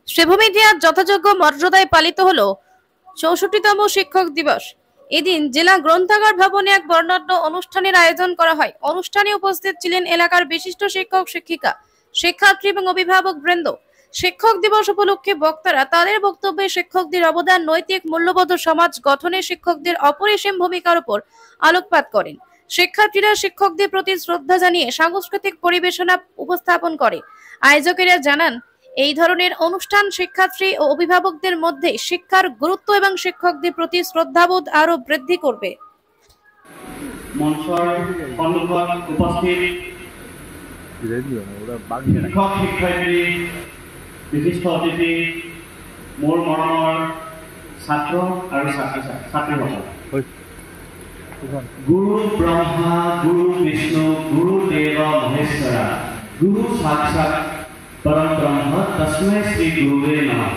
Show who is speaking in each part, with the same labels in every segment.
Speaker 1: শ্রীভূমিতে আজ যথাযোগ্য মর্যাদায় পালিত হলো ৬৪তম শিক্ষক দিবস। এদিন জেলা গ্রন্থাগার ভবনে এক বর্ণাঢ্য অনুষ্ঠানের আয়োজন করা হয়। অনুষ্ঠানে উপস্থিত ছিলেন এলাকার বিশিষ্ট শিক্ষক শিক্ষিকা, শিক্ষার্থী এবং অভিভাবক বৃন্দ। শিক্ষক দিবস উপলক্ষে বক্তারা তাদের বক্তব্যে শিক্ষকদের অবদান, নৈতিক মূল্যবোধ ও সমাজ গঠনে শিক্ষকদের অপরিসীম ভূমিকার উপর আলোকপাত করেন। শিক্ষার্থীরা শিক্ষকদের প্রতি শ্রদ্ধা জানিয়ে সাংস্কৃতিক পরিবেশনা উপস্থাপন করে। আয়োজকেরা জানান, এই ধরনের অনুষ্ঠান শিক্ষার্থী ও অভিভাবকদের মধ্যে শিক্ষার গুরুত্ব এবং শিক্ষকদের প্রতি শ্রদ্ধাবোধ আরো বৃদ্ধি করবে।
Speaker 2: মঞ্চৰ সন্মুখত উপস্থিত শিক্ষক শিক্ষয়িত্ৰী, বিশিষ্ট অতিথি, মোৰ মৰমৰ ছাত্ৰ আৰু ছাত্ৰীসকল, গুৰু ব্ৰহ্মা গুৰু বিষ্ণু গুৰু দেৱ মহেশ্বৰা গুৰু সাক্ষাৎ পৰম ব্ৰহ্ম তস্मै শ্ৰী গুৰুৱে নমঃ।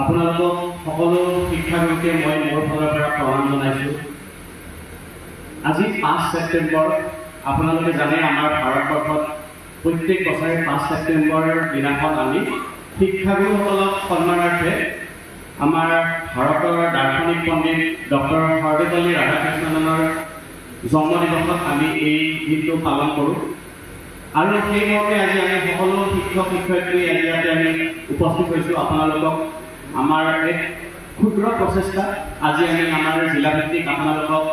Speaker 2: আপোনালোকক সকলো শিক্ষাগুৰুকে মই মোৰ ফালৰ পৰা প্ৰণাম জনাইছোঁ। আজি ৫ ছেপ্টেম্বৰ, আপোনালোকে জানে আমাৰ ভাৰতবৰ্ষত প্ৰত্যেক বছৰে ৫ ছেপ্টেম্বৰৰ দিনাখন আমি শিক্ষাগুৰুসকলক সন্মানাৰ্থে আমাৰ ভাৰতৰ দাৰ্শনিক পণ্ডিত ডক্টৰ সৰ্বেপল্লী ৰাধাকৃষ্ণনৰ জন্মদিৱসত আমি এই দিনটো পালন কৰোঁ। আৰু সেইমৰ্মে আজি আমি সকলো শিক্ষক শিক্ষয়িত্ৰী ইয়াতে আমি উপস্থিত হৈছোঁ। আপোনালোকক আমাৰ এক ক্ষুদ্ৰ প্ৰচেষ্টা, আজি আমি আমাৰ জিলাভিত্তিক আপোনালোকক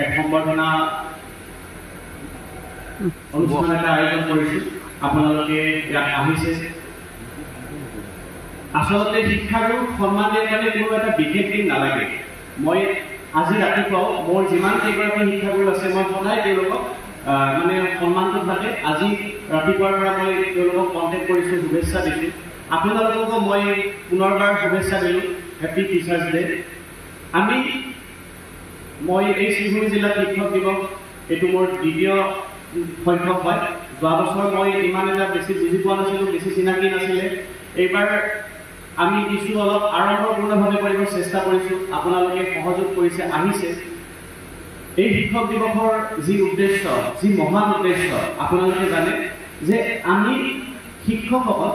Speaker 2: এক সম্বৰ্ধনা অনুষ্ঠান এটা আয়োজন কৰিছোঁ। আপোনালোকে ইয়াত আহিছে। আচলতে শিক্ষাগুৰুক সন্মান দিয়াৰ কাৰণে কোনো এটা বিশেষ দিন নালাগে। মই আজি ৰাতিপুৱাও মোৰ যিমান কেইগৰাকী শিক্ষাগুৰু আছে মই সদায় তেওঁলোকক মানে সন্মানটো থাকে। আজি ৰাতিপুৱাৰ পৰা মই তেওঁলোকক কণ্টেক্ট কৰিছোঁ, শুভেচ্ছা দিছোঁ। আপোনালোককো মই পুনৰবাৰ শুভেচ্ছা দিলোঁ, হেপী টিচাৰ্ছ ডে। মই এই শ্ৰীভূমি জিলাত শিক্ষক দিৱস এইটো মোৰ দ্বিতীয় সংখ্যক হয়। যোৱা বছৰ মই ইমান এটা বেছি বুজি পোৱা নাছিলোঁ, বেছি চিনাকি নাছিলে। এইবাৰ আমি কিছু অলপ আড়ম্বৰপূৰ্ণভাৱে কৰিব চেষ্টা কৰিছোঁ। আপোনালোকে সহযোগ কৰিছে, আহিছে। এই শিক্ষক দিৱসৰ যি উদ্দেশ্য, যি মহান উদ্দেশ্য, আপোনালোকে জানে যে আমি শিক্ষকসকল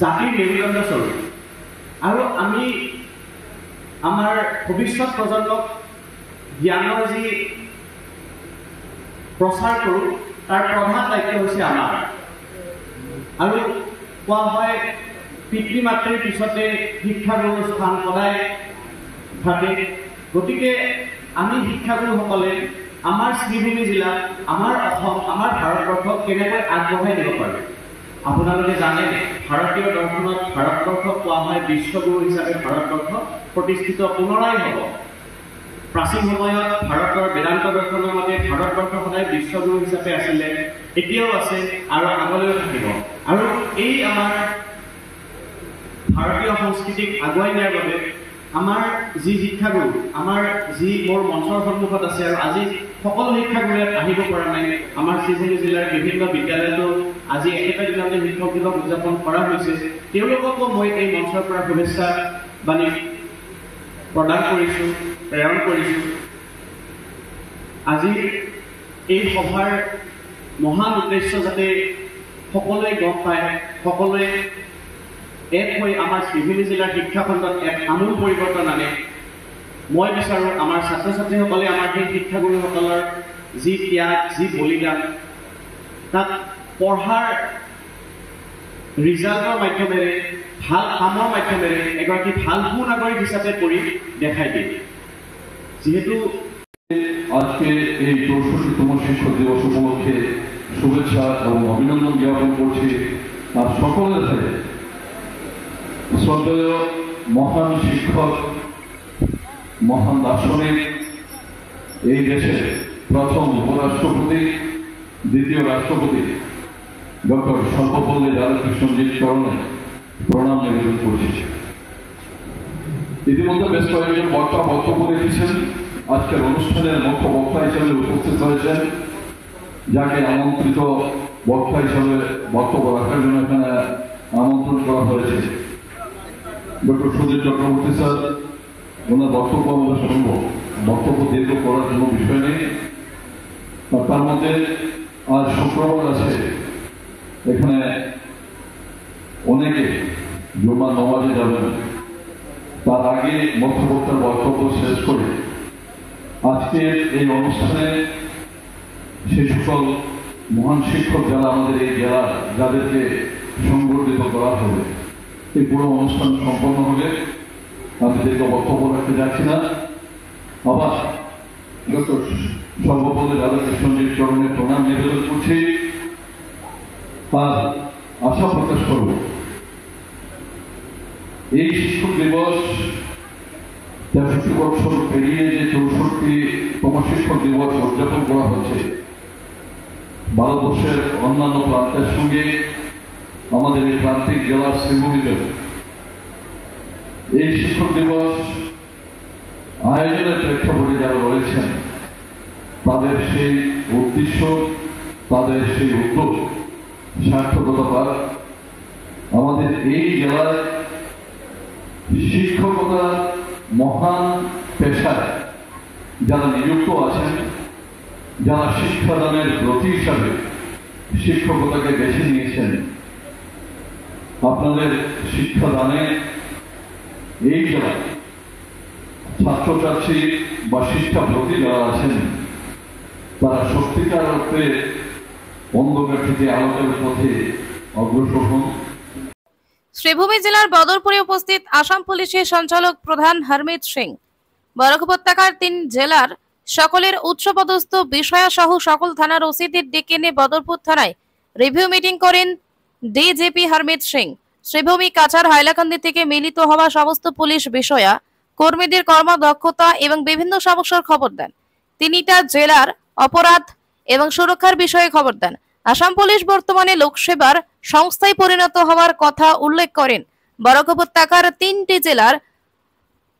Speaker 2: জাতিৰ মেৰুদণ্ড স্বৰূপ, আৰু আমি আমাৰ ভৱিষ্যত প্ৰজন্মক জ্ঞানৰ যি প্ৰচাৰ কৰোঁ তাৰ প্ৰধান দায়িত্ব হৈছে আমাৰ। আৰু কোৱা হয় পিতৃ মাতৃৰ পিছতে শিক্ষাগুৰুৰ স্থান সদায় থাকে। গতিকে আমি শিক্ষাগুৰুসকলে আমাৰ শ্ৰীভূমি জিলা, আমাৰ অসম, আমাৰ ভাৰতবৰ্ষক কেনেকৈ আগবঢ়াই নিব পাৰোঁ। আপোনালোকে জানে ভাৰতীয় দৰ্শনত ভাৰতবৰ্ষক কোৱা হয় বিশ্বগুৰু হিচাপে ভাৰতবৰ্ষ প্ৰতিষ্ঠিত পুনৰাই হ'ব। প্ৰাচীন সময়ত ভাৰতৰ বেদান্ত দৰ্শনৰ মতে ভাৰতবৰ্ষ সদায় বিশ্বগুৰু হিচাপে আছিলে, এতিয়াও আছে আৰু আগলৈও থাকিব। আৰু এই আমাৰ ভাৰতীয় সংস্কৃতিক আগুৱাই নিয়াৰ বাবে আমাৰ যি শিক্ষাগুৰু, আমাৰ যি মোৰ মঞ্চৰ সন্মুখত আছে, আৰু আজি সকলো শিক্ষাগুৰুৱে আহিব পৰা নাই। আমাৰ শ্ৰীভূমি জিলাৰ বিভিন্ন বিদ্যালয়তো আজি একেটা দিনতে শিক্ষক দিৱস উদযাপন কৰা হৈছে। তেওঁলোককো মই এই মঞ্চৰ পৰা শুভেচ্ছা বাণী প্ৰদান কৰিছোঁ, প্ৰেৰণ কৰিছোঁ। আজি এই সভাৰ মহান উদ্দেশ্য যাতে সকলোৱে গম পায়, সকলোৱে এক হৈ আমাৰ শ্ৰীভূমি জিলাৰ শিক্ষাখণ্ডত এক আমূল পৰিৱৰ্তন আনে। মই বিচাৰোঁ আমাৰ ছাত্ৰ ছাত্ৰীসকলে আমাৰ সেই শিক্ষাগুৰুসকলৰ যি ত্যাগ, যি বলিদান, তাত পঢ়াৰ ৰিজাল্টৰ মাধ্যমেৰে, ভাল কামৰ মাধ্যমেৰে এগৰাকী ভাল সুনাগৰিক হিচাপে কৰি দেখাই দিয়ে। যিহেতু
Speaker 3: আজকে এই ৬৪তম শিক্ষক দিবস উপলক্ষে শুভেচ্ছা এবং অভিনন্দন জ্ঞাপন করছি আর সকলের থেকে শ্রদ্ধেয় মহান শিক্ষক, মহান দার্শনিক, এই দেশের প্রথম উপরাষ্ট্রপতি, দ্বিতীয় রাষ্ট্রপতি ডক্টর সর্বপল্লী রাধাকৃষ্ণজির চরণে প্রণাম নিবেদন করছি। ইতিমধ্যে বেশ কয়েকজন বক্তা বক্তব্য রেখেছেন। আজকের অনুষ্ঠানের মুখ্য বক্তা হিসেবে উপস্থিত হয়েছেন, যাকে আমন্ত্রিত বক্তা হিসেবে বক্তব্য রাখার জন্য এখানে আমন্ত্রণ করা হয়েছে। ডক্টর সুধীর চক্রবর্তী স্যার, ওনার বক্তব্য আমরা শুনব। বক্তব্য দীর্ঘ করার কোনো বিষয় নেই। তার মধ্যে আজ শুক্রবার আছে, এখানে অনেকে জুমার নামাজে যাবেন। তার আগে মধ্যবর্তার বক্তব্য শেষ করে আজকের এই অনুষ্ঠানে সেই সকল মহান শিক্ষক যারা আমাদের এই জেলা, যাদেরকে সংবর্ধিত করা হবে, এই পুরো অনুষ্ঠান সম্পন্ন হবে। আমি দীর্ঘ বক্তব্য রাখতে যাচ্ছি না। আবার ডক্টর সর্বপল্লী রাধাকৃষ্ণজির চরণে প্রণাম নিবেদন করছি আর আশা প্রকাশ করব এই শিক্ষক দিবস 63 বছর পেরিয়ে যে 64তম শিক্ষক দিবস উদযাপন করা হচ্ছে, ভারতবর্ষের অন্যান্য প্রান্তের সঙ্গে আমাদের এই প্রান্তিক জেলার শ্রীভূমিতে এই শিক্ষক দিবস আয়োজনের প্রেক্ষাপটে যারা রয়েছেন, তাদের সেই উদ্দেশ্য, তাদের সেই উদ্যোগ সার্থকতা পাক। আমাদের এই জেলায় শিক্ষকতা মহান পেশায় যারা নিযুক্ত আছেন, যারা শিক্ষাদানের ব্রতী হিসাবে শিক্ষকতাকে বেছে নিয়েছেন, আপনাদের শিক্ষাদানে এই জেলায় ছাত্রছাত্রী বা শিক্ষাব্রতী যারা আছেন, তারা সত্যিকার অর্থে অন্ধকার থেকে আলোকের পথে অগ্রসর হন।
Speaker 1: শ্রীভূমি জেলার বদরপুরে উপস্থিত আসাম পুলিশের সঞ্চালক প্রধান হরমিত সিং বরাক উপত্যকার 3 জেলার সকলের উচ্চপদস্থ বিষয়া সহ সকল থানার ওসিদের ডেকে এনে বদরপুর থানায় রিভিউ মিটিং করেন ডিজিপি হরমিত সিং। শ্রীভূমি, কাছাড়, হাইলাকান্দি থেকে মিলিত হওয়া সমস্ত পুলিশ বিষয়া কর্মীদের কর্মদক্ষতা এবং বিভিন্ন সমস্যার খবর দেন। তিনি তা জেলার অপরাধ এবং সুরক্ষার বিষয়ে খবর দেন। আসাম পুলিশ বর্তমানে লোকসেবার সংস্থায় পরিণত হওয়ার কথা উল্লেখ করেন। বরাক উপত্যকার 3টি জেলার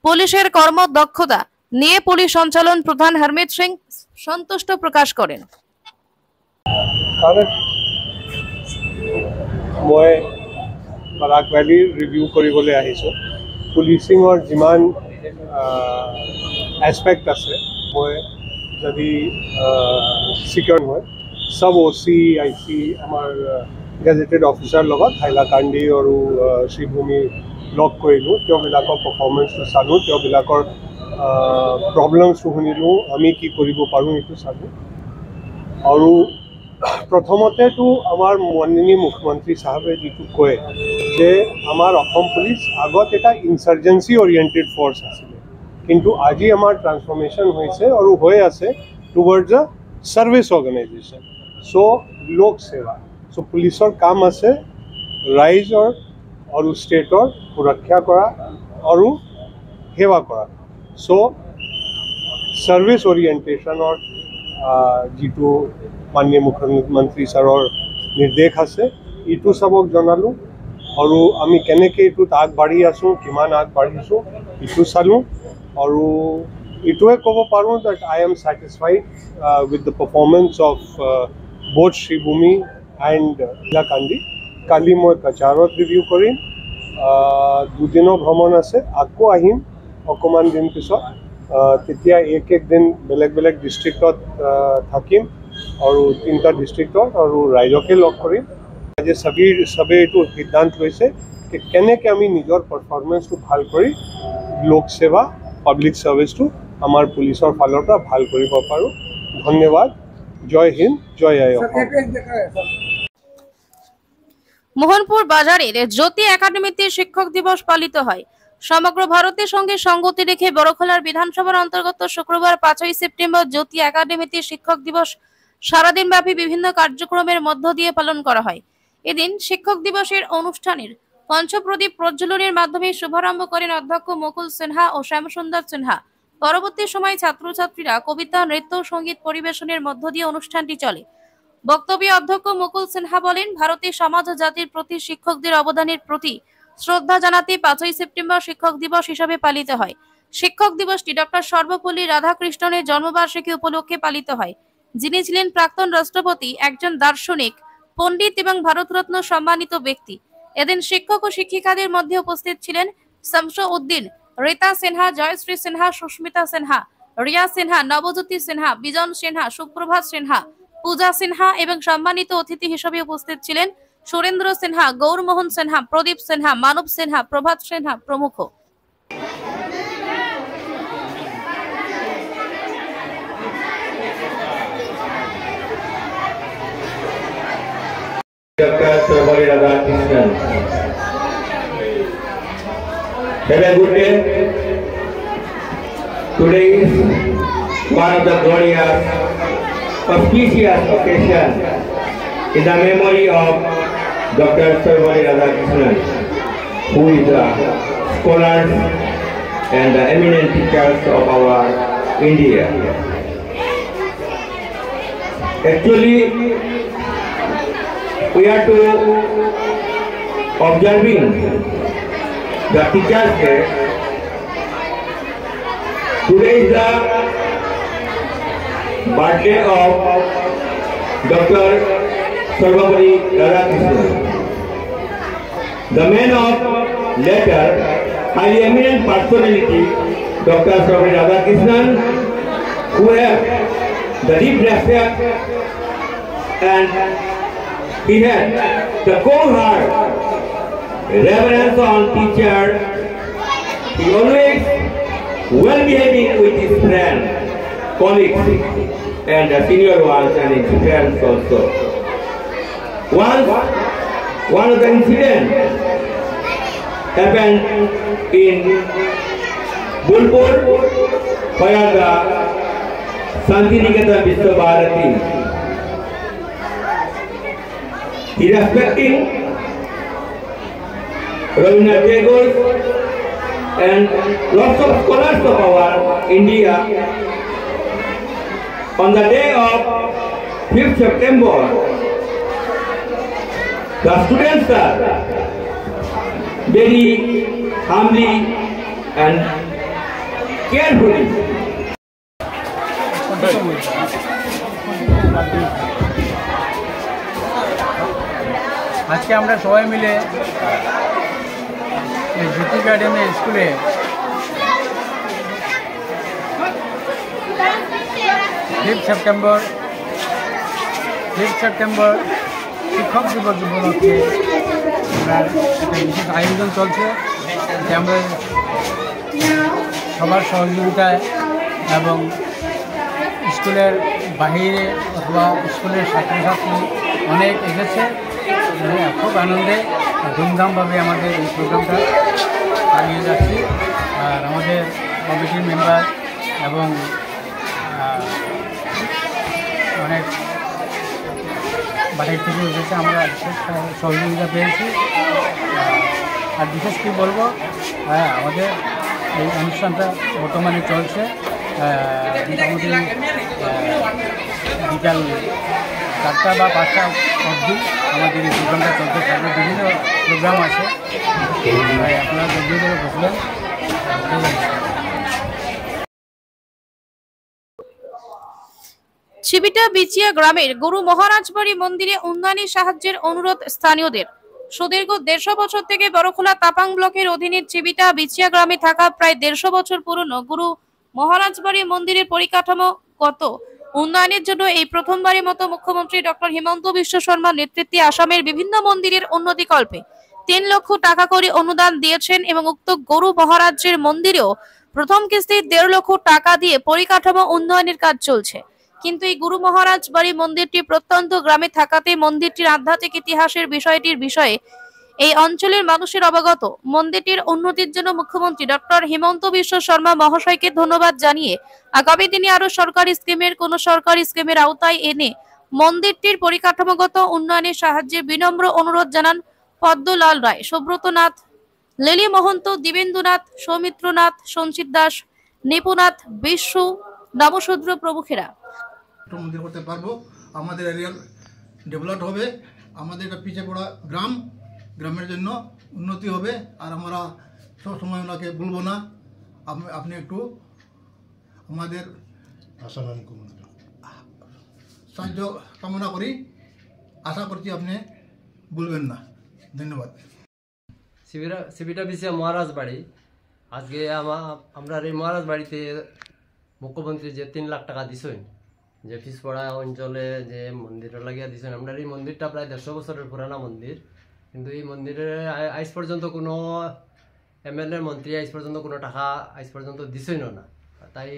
Speaker 1: পুলিশের কর্মদক্ষতা নিয়ে পুলিশ সঞ্চালন প্রধান হরমিত সিং সন্তুষ্ট প্রকাশ করেন।
Speaker 4: মই বৰাক ভেলী ৰিভিউ কৰিবলৈ আহিছোঁ। পুলিচিঙৰ যিমান এছপেক্ট আছে, মই যদি চিকিউৰ হয় সব OC IC আমাৰ গেজেটেড অফিচাৰ লগত হাইলাকান্দি আৰু শ্ৰীভূমি লগ কৰিলোঁ। তেওঁবিলাকৰ পাৰফৰ্মেঞ্চটো চালোঁ, তেওঁবিলাকৰ প্ৰব্লেমছটো শুনিলোঁ, আমি কি কৰিব পাৰোঁ সেইটো চালোঁ। আৰু প্ৰথমতেতো আমাৰ মাননীয় মুখ্যমন্ত্ৰী চাহাবে যিটো কয় যে আমাৰ অসম পুলিচ আগত এটা ইনচাৰ্জেঞ্চি অৰিয়েণ্টেড ফ'ৰ্চ আছিলে, কিন্তু আজি আমাৰ ট্ৰান্সফৰ্মেশ্যন হৈছে আৰু হৈ আছে টুৱাৰ্ডছ আ ছাৰ্ভিচ অৰ্গেনাইজেশ্যন। চ' লোক সেৱা, চ' পুলিচৰ কাম আছে ৰাইজৰ আৰু ষ্টেটৰ সুৰক্ষা কৰা আৰু সেৱা কৰা। চ' ছাৰ্ভিচ অৰিয়েণ্টেশ্যনৰ যিটো মাননীয় মুখ্যমন্ত্ৰী ছাৰৰ নিৰ্দেশ আছে, এইটো চবক জনালোঁ আৰু আমি কেনেকৈ এইটোত আগবাঢ়ি আছোঁ, কিমান আগবাঢ়িছোঁ এইটো চালোঁ। আৰু এইটোৱে ক'ব পাৰোঁ that I am satisfied with the performance of both Sribhumi and Hailakandi. কালি মই কাছাৰত ৰিভিউ কৰিম, 2 দিনৰ ভ্ৰমণ আছে, আকৌ আহিম অকণমান দিন পিছত। তেতিয়া এক দিন বেলেগ বেলেগ ডিষ্ট্ৰিক্টত থাকিম আৰু 3টা ডিষ্ট্ৰিক্টত আৰু ৰাইজকে লগ কৰিম। আজি চবেই এইটো সিদ্ধান্ত লৈছে যে কেনেকৈ আমি নিজৰ পাৰফৰ্মেঞ্চটো ভাল কৰি লোকসেৱা পাব্লিক ছাৰ্ভিচটো আমাৰ পুলিচৰ ফালৰ পৰা ভাল কৰিব পাৰোঁ। ধন্যবাদ। জয় হিন্দ, জয় আই অসম।
Speaker 1: মোহনপুর বাজারের জ্যোতি একাডেমিতে শিক্ষক দিবস পালিত হয়। সমগ্র ভারতের সঙ্গে সঙ্গতি রেখে বড়খলার বিধানসভার অন্তর্গত শুক্রবার 5ই সেপ্টেম্বর জ্যোতি একাডেমিতে শিক্ষক দিবস সারাদিন ব্যাপী বিভিন্ন কার্যক্রমের মধ্য দিয়ে পালন করা হয়। এদিন শিক্ষক দিবসের অনুষ্ঠানের পঞ্চপ্রদীপ প্রজ্বলনের মাধ্যমে শুভারম্ভ করেন অধ্যক্ষ মুকুল সিনহা ও শ্যামসুন্দর সিনহা। পরবর্তী সময় ছাত্রছাত্রীরা কবিতা, নৃত্য, সঙ্গীত পরিবেশনের মধ্য দিয়ে অনুষ্ঠানটি চলে। বক্তব্যে অধ্যক্ষ মুকুল সিনহা বলেন, ভারতের সমাজ ও জাতির প্রতি শিক্ষকদের অবদানের প্রতি শ্রদ্ধা জানাতে 5ই সেপ্টেম্বর শিক্ষক দিবস হিসাবে পালিত হয়। শিক্ষক দিবসটি ডক্টর সর্বপল্লী রাধাকৃষ্ণনের জন্মবার্ষিকী উপলক্ষে পালিত হয়, যিনি ছিলেন প্রাক্তন রাষ্ট্রপতি, একজন দার্শনিক, পণ্ডিত এবং ভারতরত্ন সম্মানিত ব্যক্তি। এদিন শিক্ষক ও শিক্ষিকাদের মধ্যে উপস্থিত ছিলেন শামস উদ্দিন, রীতা সিনহা, জয়শ্রী সিনহা, সুস্মিতা সিনহা, রিয়া সিনহা, নবজ্যোতি সিনহা, বিজন সিনহা, সুপ্রভাত সিনহা, পূজা সিনহা এবং সম্মানিত অতিথি হিসেবে উপস্থিত ছিলেন সুরেন্দ্র সিনহা, গৌরমোহন সিনহা, প্রদীপ সিনহা, মানব সিনহা, প্রভাত সিনহা প্রমুখ।
Speaker 5: Dr. Sarvari Radhakrishnan. Have a good day. Today is one of the glorious, auspicious occasion in the memory of Dr. Sarvari Radhakrishnan, who is a scholar and the eminent teachers of our India. Actually, we are to observing the Teachers' Day. Today is the birthday of Dr. Sarvari Radhakrishnan, the man of letter, highly eminent personality, Dr. Sarvari Radhakrishnan, who have the deep respect and he had the cold heart, reverence on teacher. He always well behaving with his friends, colleagues, and the senior ones and his friends also. Once, one of the incidents happened in Bulpur, where the Santiniketan Vishwa Bharati, he respecting Rabindranath Tagore and lots of scholars of our India. On the day of 5th September, the students are very humbly and carefully
Speaker 6: আজকে আমরা সবাই মিলে এই জ্যোতি গার্ডেনে স্কুলে fifth September শিক্ষক দিবস উপলক্ষে একটা বিশেষ আয়োজন চলছে, যে আমরা সবার সহযোগিতায় এবং স্কুলের বাহিরে অথবা স্কুলের ছাত্রছাত্রী অনেক এসেছে। খুব আনন্দে ধুমধামভাবে আমাদের এই প্রোগ্রামটা চালিয়ে যাচ্ছি। আর আমাদের কমিটির মেম্বার এবং অনেক বাহির থেকে এসেছে, আমরা বিশেষ সহযোগিতা পেয়েছি। আর বিশেষ কী বলবো, আমাদের এই অনুষ্ঠানটা বর্তমানে চলছে মোটামুটি বিকাল 4টা বা 5টা অবধি আমাদের এই প্রোগ্রামটা চলতে থাকবে। বিভিন্ন প্রোগ্রাম আছে, আপনারা জলদি করে বসবেন।
Speaker 1: চিবিটা বিচিয়া গ্রামের গুরু মহারাজবাড়ি মন্দিরে উন্নয়নী সাহায্যের অনুরোধ স্থানীয়দের। সুদীর্ঘ 150 বছর থেকে বড়খোলা তাপাং ব্লকের অধীনে চিবিটা বিচিয়া গ্রামে থাকা প্রায় 150 বছর পুরনো গুরু মহারাজবাড়ি মন্দিরের পরিকাঠামোগত উন্নয়নের জন্য এই প্রথমবারের মতো মুখ্যমন্ত্রী ডক্টর হিমন্ত বিশ্ব শর্মার নেতৃত্বে আসামের বিভিন্ন মন্দিরের উন্নতিকল্পে 3 লক্ষ টাকা করে অনুদান দিয়েছেন এবং উক্ত গুরু মহারাজের মন্দিরেও প্রথম কিস্তি 1.5 লক্ষ টাকা দিয়ে পরিকাঠামো উন্নয়নের কাজ চলছে। কিন্তু এই গুরু মহারাজ বাড়ি মন্দিরটি প্রত্যন্ত গ্রামে থাকাতে মন্দিরটির আধ্যাত্মিক ইতিহাসের বিষয়ে এই অঞ্চলের মানুষের অবগত। মন্দিরটির উন্নতির জন্য মুখ্যমন্ত্রী ডক্টর হিমন্ত বিশ্ব শর্মা মহাশয়কে ধন্যবাদ জানিয়ে আগামী দিনে আরো সরকারি স্কিমের আওতায় এনে মন্দিরটির পরিকাঠামোগত উন্নয়নের সাহায্যে বিনম্র অনুরোধ জানান পদ্মলাল রায়, সুব্রত নাথ, লিলি মহন্ত, দিবেন্দুনাথ, সৌমিত্রনাথ, সঞ্চিত দাস, নিপুনাথ, বিশ্বু, নবশূদ্র প্রমুখেরা।
Speaker 7: মন্দির করতে পারবো, আমাদের এরিয়া ডেভেলপ হবে, আমাদের একটা পিছিয়ে পড়া গ্রামের জন্য উন্নতি হবে। আর আমরা সবসময় ওনাকে বলবো না, আপনি একটু আমাদের সাহায্য কামনা করি, আশা করছি আপনি বলবেন না। ধন্যবাদ।
Speaker 8: চিবিটা বিচিয়া মহারাজ বাড়ি, আজকে আমরা এই মহারাজ বাড়িতে মুখ্যমন্ত্রী যে 3 লাখ টাকা দিছেন, যে পিছপড়া অঞ্চলে যে মন্দির লাগিয়ে দিয়েছেন। আমরা এই মন্দিরটা প্রায় 150 বছরের পুরানা মন্দির, কিন্তু এই মন্দিরে আজ পর্যন্ত কোনো এমএলএ মন্ত্রী আজ পর্যন্ত কোনো টাকা আজ পর্যন্ত দিছেই না। তাই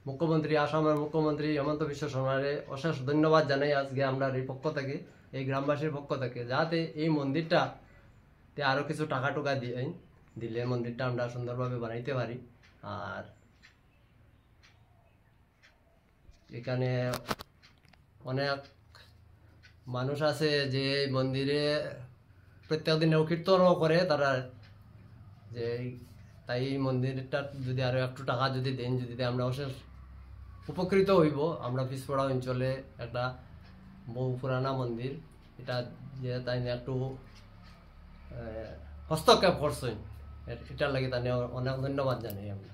Speaker 8: মুখ্যমন্ত্রী, আসামের মুখ্যমন্ত্রী হিমন্ত বিশ্ব শর্মারে অশেষ ধন্যবাদ জানাই আজকে আমরা এই পক্ষ থেকে, এই গ্রামবাসীর পক্ষ থেকে, যাতে এই মন্দিরটাতে আরও কিছু টাকা টুকা দিলে মন্দিরটা আমরা সুন্দরভাবে বানাইতে পারি। আর এখানে অনেক মানুষ আছে যে মন্দিরে প্রত্যেক দিনের কীর্তনও করে তারা, যে তাই এই মন্দিরটা যদি আরও একটু টাকা যদি দেন, যদি আমরা অশেষ উপকৃত হইব। আমরা পিছপড়া অঞ্চলে একটা বহু পুরানা মন্দির, এটা যে তাই একটু হস্তক্ষেপ করছেন, এটার লাগে তাই অনেক ধন্যবাদ জানাই আমরা।